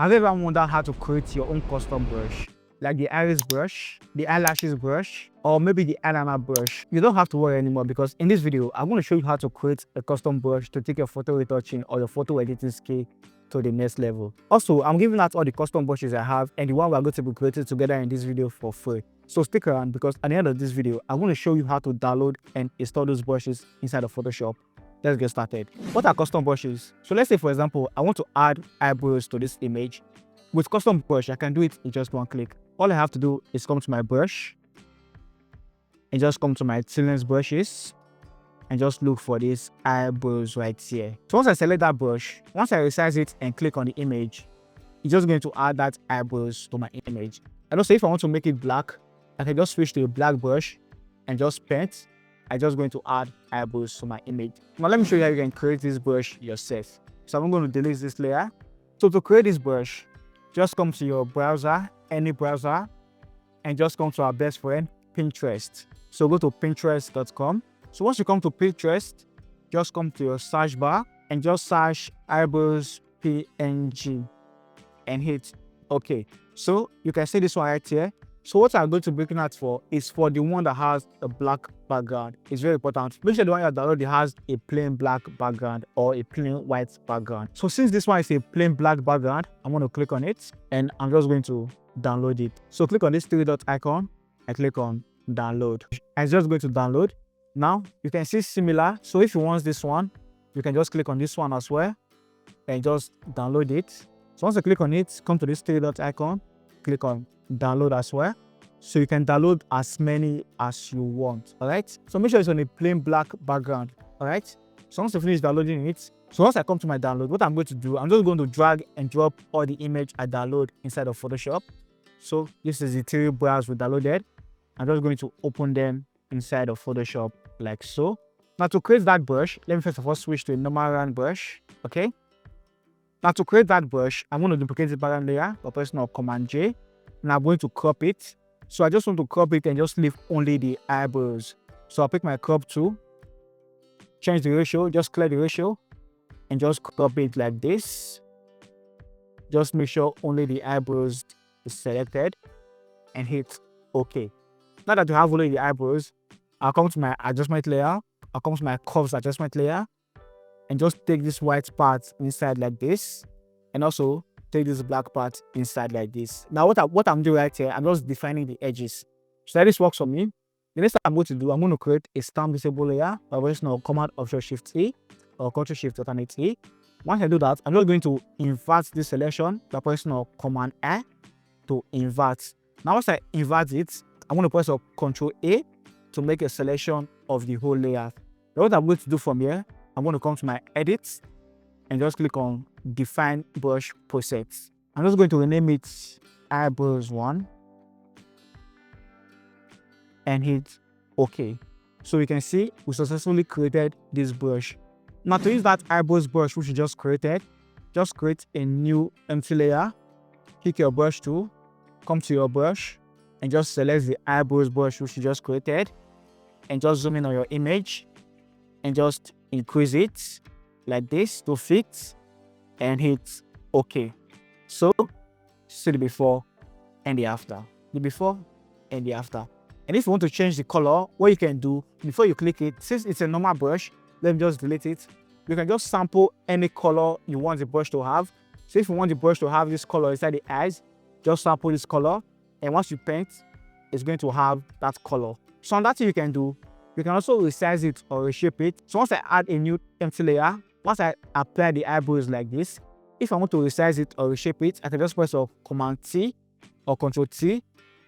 Have you ever wondered how to create your own custom brush? Like the iris brush, the eyelashes brush, or maybe the eyeliner brush? You don't have to worry anymore because in this video, I'm going to show you how to create a custom brush to take your photo retouching or your photo editing skill to the next level. Also, I'm giving out all the custom brushes I have and the one we're going to be creating together in this video for free. So stick around because at the end of this video, I'm going to show you how to download and install those brushes inside of Photoshop. Let's get started. What are custom brushes? So let's say, for example, I want to add eyebrows to this image. With custom brush, I can do it in just one click. All I have to do is come to my brush and just come to my Teelens brushes and just look for these eyebrows right here. So once I select that brush, once I resize it and click on the image, it's just going to add that eyebrows to my image. And also if I want to make it black, I can just switch to a black brush and just paint. I'm just going to add eyebrows to my image. Now let me show you how you can create this brush yourself. So I'm going to delete this layer. So to create this brush, just come to your browser, any browser, and just come to our best friend, Pinterest. So go to pinterest.com. So once you come to Pinterest, just come to your search bar and just search eyebrows PNG and hit OK. So you can see this one right here. So what I'm going to be looking at for is for the one that has a black background. It's very important. Make sure the one you download has a plain black background or a plain white background. So since this one is a plain black background, I'm going to click on it and I'm just going to download it. So click on this three dot icon and click on download. And it's just going to download. Now you can see similar. So if you want this one, you can just click on this one as well and just download it. So once you click on it, come to this three dot icon, click on download as well, so you can download as many as you want. All right, so make sure it's on a plain black background. All right, so once you finish downloading it, so once I come to my download, what I'm going to do, I'm just going to drag and drop all the image I download inside of Photoshop. So this is the three browsers we downloaded. I'm just going to open them inside of Photoshop like so. Now to create that brush, let me first of all switch to a normal round brush. Okay, now to create that brush, I'm going to duplicate the background layer by pressing Command J. And I'm going to crop it. So I just want to crop it and just leave only the eyebrows. So I'll pick my crop tool, change the ratio, just clear the ratio, and just crop it like this. Just make sure only the eyebrows is selected and hit OK. Now that you have only the eyebrows, I'll come to my adjustment layer, I'll come to my curves adjustment layer, and just take this white part inside like this, and also take this black part inside like this. Now what I'm doing right here, I'm just defining the edges. So that this works for me. The next thing I'm going to do, I'm going to create a stamp visible layer by pressing Command Option Shift A or Ctrl Shift Alternate A. Once I do that, I'm just going to invert this selection by pressing Command A to invert. Now once I invert it, I'm going to press Ctrl A to make a selection of the whole layer. Now what I'm going to do from here, I'm going to come to my edits and just click on Define Brush Presets. I'm just going to rename it Eyebrows 1 and hit OK. So you can see we successfully created this brush. Now to use that eyebrows brush which you just created, just create a new empty layer, pick your brush tool, come to your brush and just select the eyebrows brush which you just created and just zoom in on your image and just increase it like this to fit and hit OK. So see the before and the after. The before and the after. And if you want to change the color, what you can do before you click it, since it's a normal brush, let me just delete it. You can just sample any color you want the brush to have. So if you want the brush to have this color inside the eyes, just sample this color, and once you paint, it's going to have that color. So on that thing you can do, you can also resize it or reshape it. So once I add a new empty layer, once I apply the eyebrows like this, if I want to resize it or reshape it, I can just press Command T or Ctrl T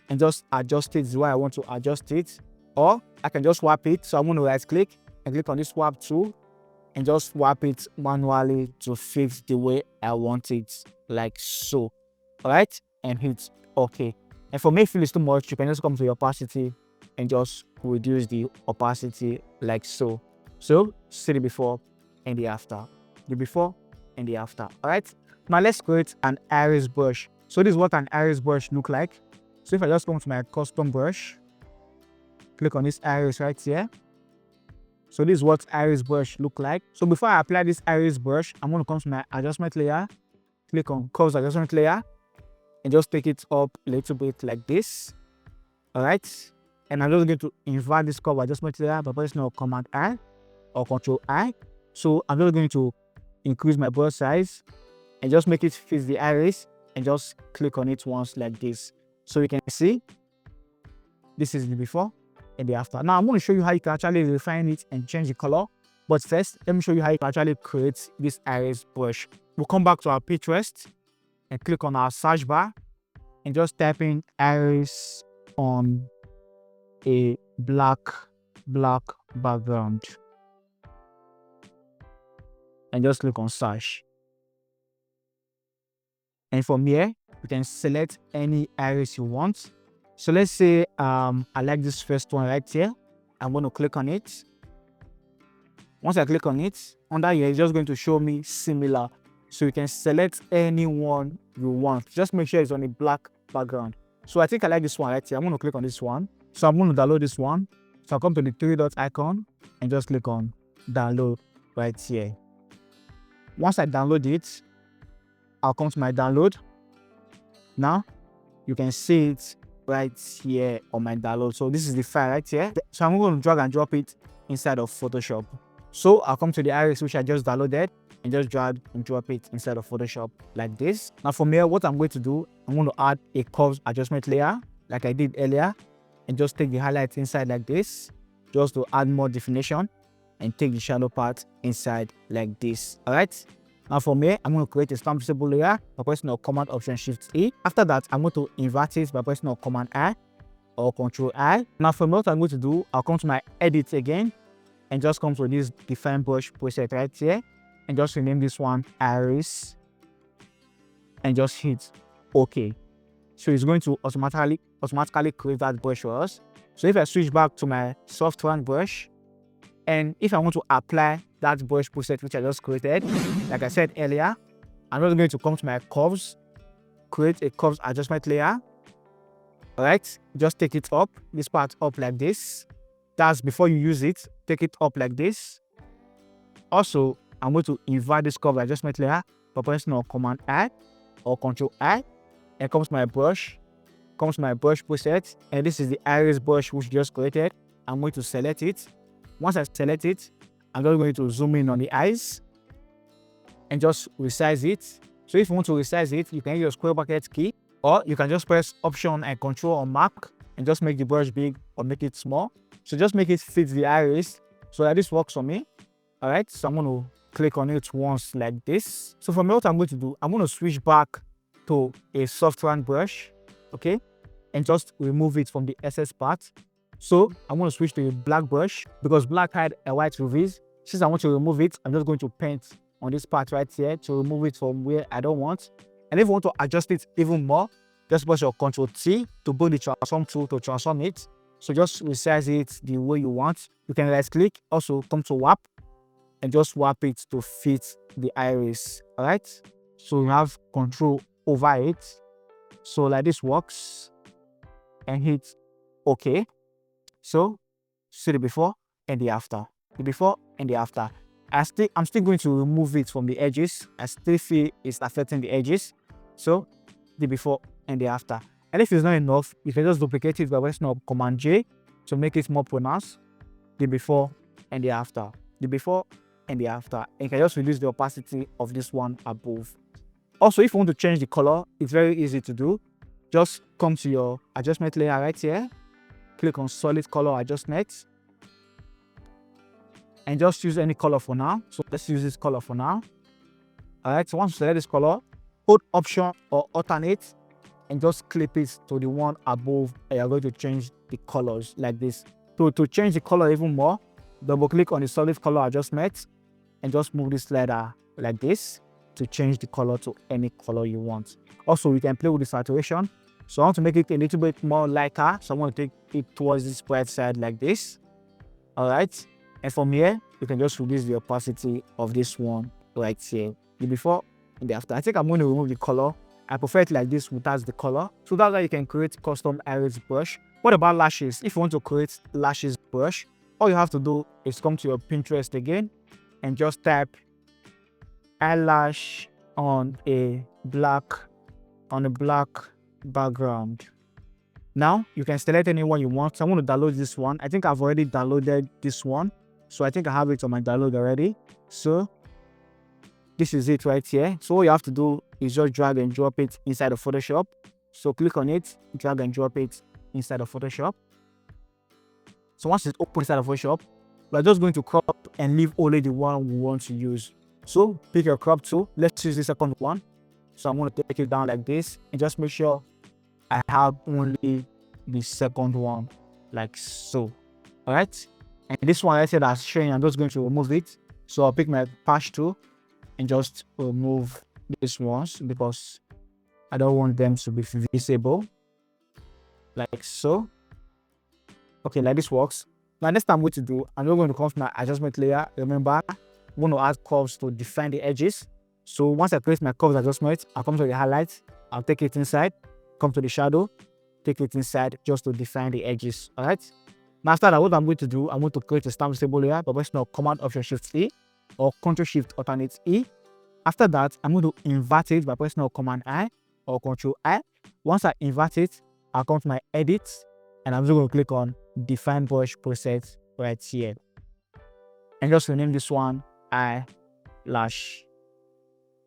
and just adjust it the way I want to adjust it. Or I can just swap it. So I'm going to right click and click on this swap tool and just swap it manually to fit the way I want it, like so. Alright, and hit OK. And for me, if it's too much, you can just come to your opacity and just reduce the opacity like so. So see the before and the after. The before and the after. Alright. Now let's create an iris brush. So this is what an iris brush look like. So if I just come to my custom brush, click on this iris right here. So this is what iris brush look like. So before I apply this iris brush, I'm going to come to my adjustment layer, click on curves adjustment layer and just take it up a little bit like this. All right. And I'm just going to invert this curve adjustment layer by pressing Command I or Control I. So I'm just going to increase my brush size and just make it fit the iris and just click on it once like this. So you can see this is the before and the after. Now I'm going to show you how you can actually refine it and change the color. But first, let me show you how you can actually create this iris brush. We'll come back to our Pinterest and click on our search bar and just type in iris on a black background and just click on search. And from here, you can select any iris you want. So let's say I like this first one right here. I'm going to click on it. Once I click on it, under here, it's just going to show me similar. So you can select any one you want. Just make sure it's on a black background. So I think I like this one right here. I'm going to click on this one. So I'm going to download this one. So I'll come to the three dot icon and just click on download right here. Once I download it, I'll come to my download. Now you can see it right here on my download. So this is the file right here. So I'm going to drag and drop it inside of Photoshop. So I'll come to the iris which I just downloaded and just drag and drop it inside of Photoshop like this. Now from here, what I'm going to do, I'm going to add a curves adjustment layer like I did earlier and just take the highlight inside like this just to add more definition and take the shadow part inside like this. All right. Now from here, I'm going to create a stamp symbol layer by pressing Command Option Shift E. After that, I'm going to invert it by pressing Command I or Control I. Now from what I'm going to do, I'll come to my edit again and just come to this define brush preset right here and just rename this one iris and just hit OK. So it's going to automatically create that brush for us. So if I switch back to my soft round brush, and if I want to apply that brush preset which I just created, like I said earlier, I'm just going to come to my curves, create a curves adjustment layer. All right, just take it up, this part up like this. That's before you use it, take it up like this. Also, I'm going to invert this curve adjustment layer by pressing Command I or Control I, and comes my brush preset, and this is the iris brush which just created. I'm going to select it. Once I select it, I'm just going to zoom in on the eyes and just resize it. So if you want to resize it, you can use your square bracket key, or you can just press Option and Control on Mark and just make the brush big or make it small. So just make it fit the iris so that this works for me. All right, so I'm going to click on it once like this. So from here, what I'm going to do, I'm going to switch back to a soft round brush, okay, and just remove it from the excess part. So I'm going to switch to a black brush because black had a white reveals. Since I want to remove it, I'm just going to paint on this part right here to remove it from where I don't want. And if you want to adjust it even more, just press your Ctrl T to bring the transform tool to transform it. So just resize it the way you want. You can right click, also come to warp and just warp it to fit the iris. All right. So you have control over it. So like this works, and hit OK. So see the before and the after. The before and the after. I'm still going to remove it from the edges. I still feel it's affecting the edges. So the before and the after. And if it's not enough, you can just duplicate it by pressing Command J to make it more pronounced. The before and the after. The before and the after. And you can just reduce the opacity of this one above. Also, if you want to change the color, it's very easy to do. Just come to your adjustment layer right here. Click on solid color adjustment. And just use any color for now. So let's use this color for now. All right, so once you select this color, hold Option or alternate and just clip it to the one above, and you're going to change the colors like this. So to change the color even more, double click on the solid color adjustment and just move this slider like this to change the color to any color you want. Also, you can play with the saturation. So I want to make it a little bit more lighter. So I want to take it towards this bright side like this. All right. And from here, you can just reduce the opacity of this one right here. The before and the after. I think I'm going to remove the color. I prefer it like this without the color. So that's how you can create custom iris brush. What about lashes? If you want to create lashes brush, all you have to do is come to your Pinterest again and just type eyelash on a black on a black background. Now you can select anyone you want. So I'm going to download this one. I think I've already downloaded this one. So I think I have it on my download already. So this is it right here. So all you have to do is just drag and drop it inside of Photoshop. So click on it, drag and drop it inside of Photoshop. So once it's open inside of Photoshop, we're just going to crop and leave only the one we want to use. So pick your crop tool. Let's use the second one. So I'm going to take it down like this and just make sure I have only the second one, like so. All right. And this one I said that's showing, I'm just going to remove it. So I'll pick my patch tool and just remove these ones because I don't want them to be visible, like so. Okay, like this works. Now next time I'm going to do, I'm not going to come to my adjustment layer. Remember, I'm going to add curves to define the edges. So once I place my curves adjustment, I'll come to the highlight, I'll take it inside, come to the shadow, take it inside just to define the edges. All right. Now after that, what I'm going to do, I'm going to create a stamp stable layer by pressing Command Option Shift E or Ctrl Shift Alternate E. After that, I'm going to invert it by pressing Command I or Ctrl I. Once I invert it, I'll come to my edit and I'm just going to click on Define Brush Preset right here. And just rename this one Eyelash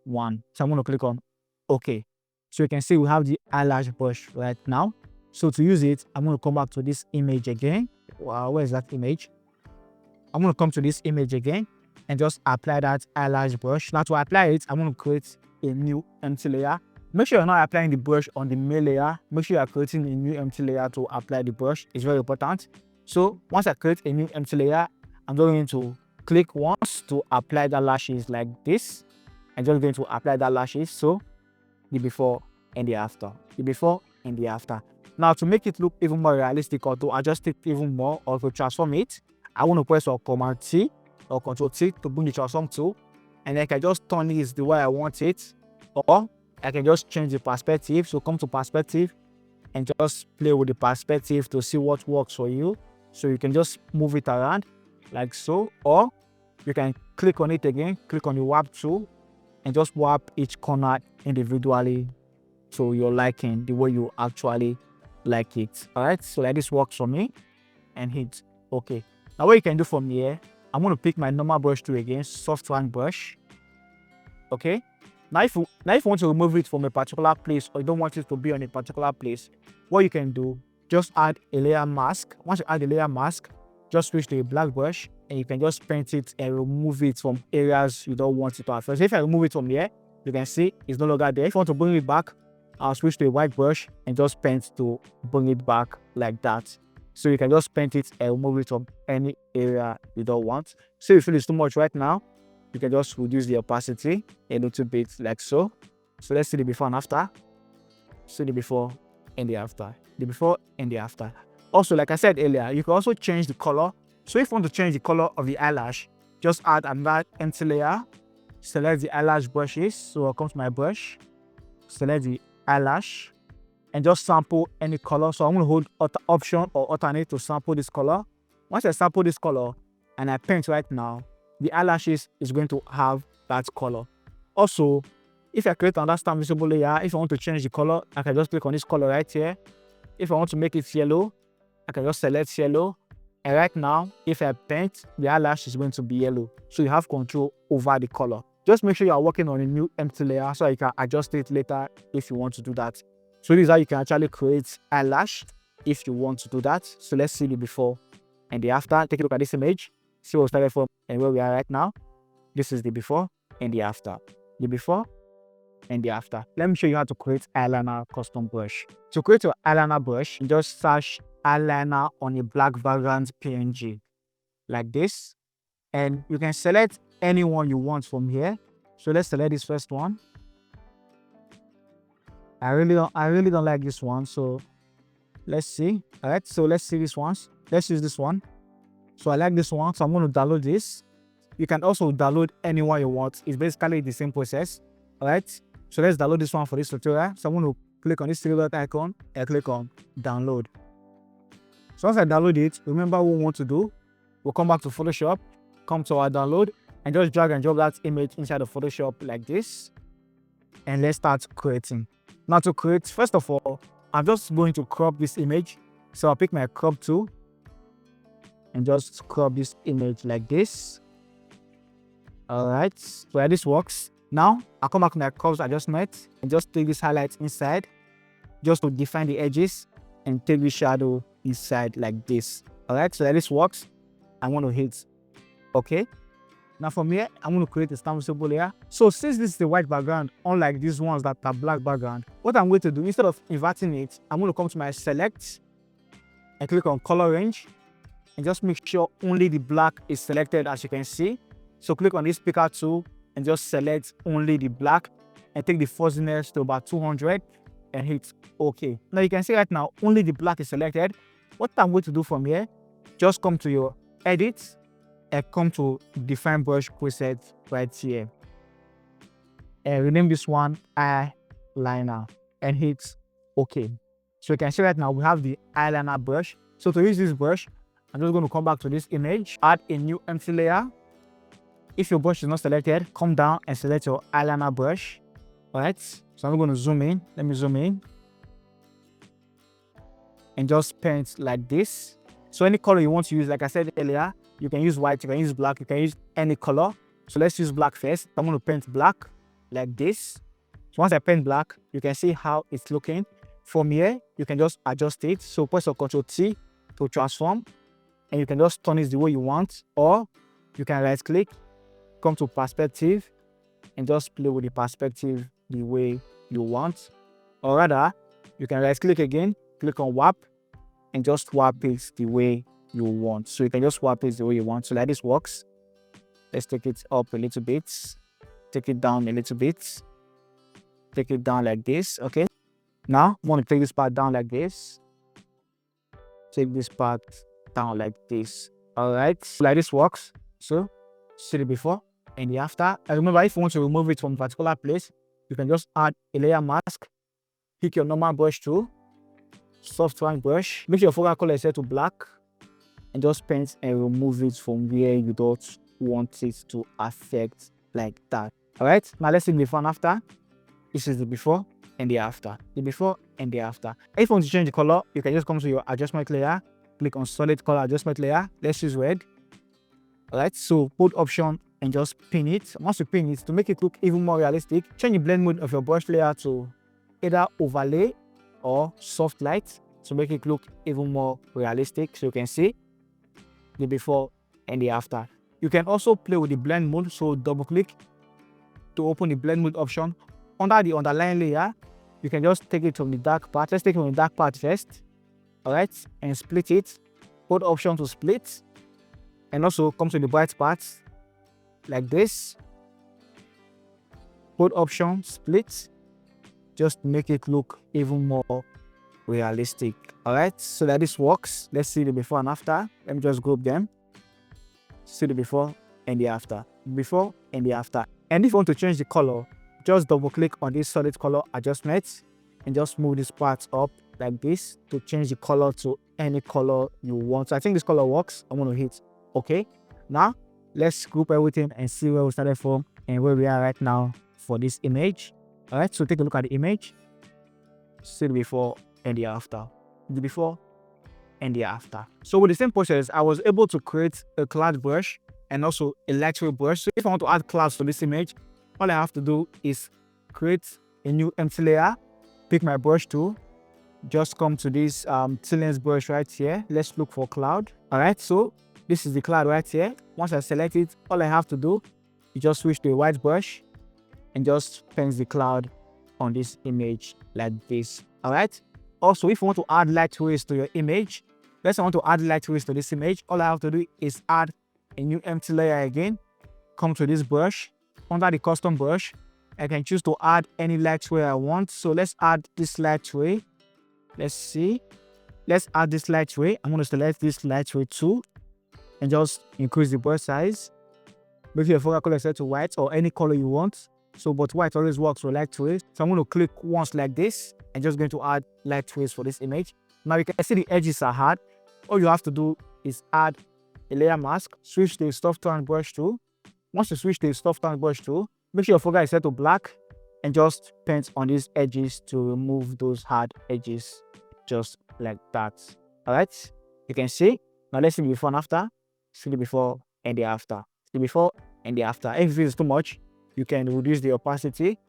1. So I'm going to click on OK. So you can see we have the eyelash brush right now. So to use it, I'm going to come back to this image again. Wow, where is that image? I'm going to come to this image again and just apply that eyelash brush. Now to apply it, I'm going to create a new empty layer. Make sure you're not applying the brush on the main layer. Make sure you're creating a new empty layer to apply the brush. It's very important. So once I create a new empty layer, I'm going to click once to apply the lashes like this. I'm just going to apply the lashes. So the before and the after, the before and the after. Now to make it look even more realistic or to adjust it even more or to transform it, I want to press Command T or Ctrl T to bring the transform tool, and I can just turn this the way I want it, or I can just change the perspective. So come to perspective and just play with the perspective to see what works for you. So you can just move it around like so, or you can click on it again, click on the warp tool and just warp each corner individually to your liking, the way you actually like it. All right, so like this works for me, and hit OK. Now what you can do from here, I'm going to pick my normal brush tool again, soft round brush. Okay, now if you want to remove it from a particular place or you don't want it to be on a particular place, what you can do, just add a layer mask. Once you add a layer mask, just switch to a black brush and you can just paint it and remove it from areas you don't want it to affect. So if I remove it from here, you can see it's no longer there. If you want to bring it back, I'll switch to a white brush and just paint to bring it back like that. So you can just paint it and remove it from any area you don't want. So if you feel it's too much right now, you can just reduce the opacity a little bit like so. So let's see the before and after. See the before and the after. The before and the after. Also, like I said earlier, you can also change the color. So if you want to change the color of the eyelash, just add another empty layer. Select the eyelash brushes. So I'll come to my brush. Select the eyelash and just sample any color. So I'm going to hold Option or alternate to sample this color. Once I sample this color and I paint right now, the eyelashes is going to have that color. Also, if I create another stamp visible layer, if I want to change the color, I can just click on this color right here. If I want to make it yellow, I can just select yellow. And right now, if I paint, the eyelash is going to be yellow. So you have control over the color. Just make sure you are working on a new empty layer so you can adjust it later if you want to do that. So this is how you can actually create eyelash if you want to do that. So let's see the before and the after. Take a look at this image. See where we started from and where we are right now. This is the before and the after. The before and the after. Let me show you how to create eyeliner custom brush. To create your eyeliner brush, just search eyeliner on a black background PNG like this, and you can select anyone you want from here. So let's select this first one. I really don't like this one, so let's see. All right, so let's see this one. Let's use this one. So I like this one, so I'm going to download this. You can also download anyone you want. It's basically the same process. All right, so let's download this one for this tutorial. So I'm going to click on this three dot icon and click on download. So once I download it, remember what we want to do. We'll come back to Photoshop, come to our download, and just drag and drop that image inside of Photoshop like this. and let's start creating. Now to create, first of all, I'm just going to crop this image. So I'll pick my crop tool and just crop this image like this. Alright, so yeah, this works. Now I'll come back to my curves adjustment and just take this highlight inside just to define the edges and take the shadow inside like this. Alright, so that this works. I want to hit OK. Now from here, I'm going to create a stamp symbol here. So since this is the white background, unlike these ones that are black background, what I'm going to do, instead of inverting it, I'm going to come to my select and click on color range and just make sure only the black is selected, as you can see. So click on this picker tool and just select only the black and take the fuzziness to about 200 and hit OK. Now you can see right now only the black is selected. What I'm going to do from here, just come to your edit and come to define brush preset right here and rename this one eyeliner and hit OK. So you can see right now we have the eyeliner brush. So to use this brush, I'm just going to come back to this image, add a new empty layer. If your brush is not selected, come down and select your eyeliner brush. Alright, so I'm going to zoom in. Let me zoom in and just paint like this. So any color you want to use, like I said earlier, you can use white, you can use black, you can use any color. So let's use black first. I'm going to paint black like this. So once I paint black, you can see how it's looking. From here, you can just adjust it. So press your Ctrl T to transform and you can just turn it the way you want, or you can right click, come to perspective and just play with the perspective the way you want. Or rather, you can right click again, click on warp and just warp it the way you want. So you can just warp it the way you want. So like this works. Let's take it up a little bit, take it down a little bit, take it down like this. Okay, now I want to take this part down like this, take this part down like this. All right, so like this works. So see the before and the after. And remember, if you want to remove it from a particular place, you can just add a layer mask, pick your normal brush tool, soft round brush, make sure your focal color is set to black and just paint and remove it from where you don't want it to affect like that. All right, now let's see the before and after. This is the before and the after, the before and the after. If you want to change the color, you can just come to your adjustment layer, click on solid color adjustment layer. Let's use red. All right, so hold option and just pin it. Once you pin it, to make it look even more realistic, change the blend mode of your brush layer to either overlay or soft light to make it look even more realistic. So you can see the before and the after. You can also play with the blend mode. So double click to open the blend mode option. Under the underline layer, you can just take it from the dark part. Let's take it from the dark part first. All right, and split it. Hold option to split. And also come to the bright parts like this. Hold option, split. Just make it look even more realistic. All right, so that this works. Let's see the before and after. Let me just group them. See the before and the after. Before and the after. And if you want to change the color, just double click on this solid color adjustment and just move this part up like this to change the color to any color you want. So I think this color works. I'm going to hit OK. Now let's group everything and see where we started from and where we are right now for this image. All right, so take a look at the image. See the before and the after. The before and the after. So with the same process, I was able to create a cloud brush and also a lightweight brush. So if I want to add clouds to this image, all I have to do is create a new empty layer, pick my brush tool, just come to this Teelens brush right here. Let's look for cloud. All right, so this is the cloud right here. Once I select it, all I have to do is just switch to a white brush and just paint the cloud on this image like this. All right. Also, if you want to add light trace to your image, let's say I want to add light trace to this image, all I have to do is add a new empty layer again. Come to this brush. Under the custom brush, I can choose to add any light tray I want. So let's add this light tray. Let's see. Let's add this light tray. I'm going to select this light tray too and just increase the brush size. Make your focal color set to white or any color you want. So, but white always works for light trace. So I'm going to click once like this and just going to add light trace for this image. Now you can see the edges are hard. All you have to do is add a layer mask, switch to a soft tone brush tool. Once you switch to a soft tone brush tool, make sure your focal is set to black and just paint on these edges to remove those hard edges, just like that. All right, you can see. Now let's see the before and after. See the before and the after. The before and the after. If it is too much, you can reduce the opacity.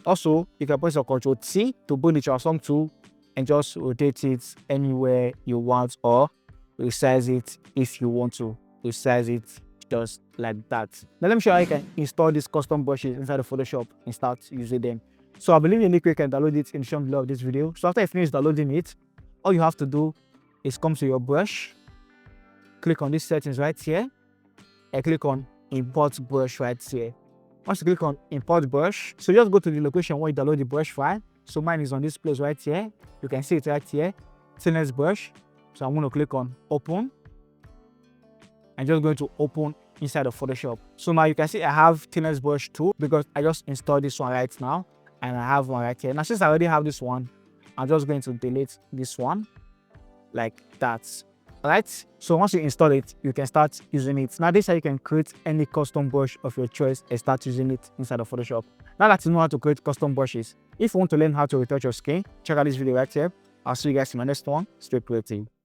Also, you can press your Ctrl T to bring the transform tool and just rotate it anywhere you want, or resize it if you want to. Resize it just like that. Now let me show you how you can install these custom brushes inside of Photoshop and start using them. So I believe you can download it in the description below of this video. So after you finish downloading it, all you have to do is come to your brush, click on these settings right here, and click on import brush right here. Once you click on import brush, so just go to the location where you download the brush file. So mine is on this place right here. You can see it right here, Teelens brush. So I'm going to click on open. I'm just going to open inside of Photoshop. So now you can see I have Teelens brush 2 because I just installed this one right now, and I have one right here. Now since I already have this one, I'm just going to delete this one like that. Alright, so once you install it, you can start using it. Now this is how you can create any custom brush of your choice and start using it inside of Photoshop. Now that you know how to create custom brushes, if you want to learn how to retouch your skin, check out this video right here. I'll see you guys in my next one. Stay creative.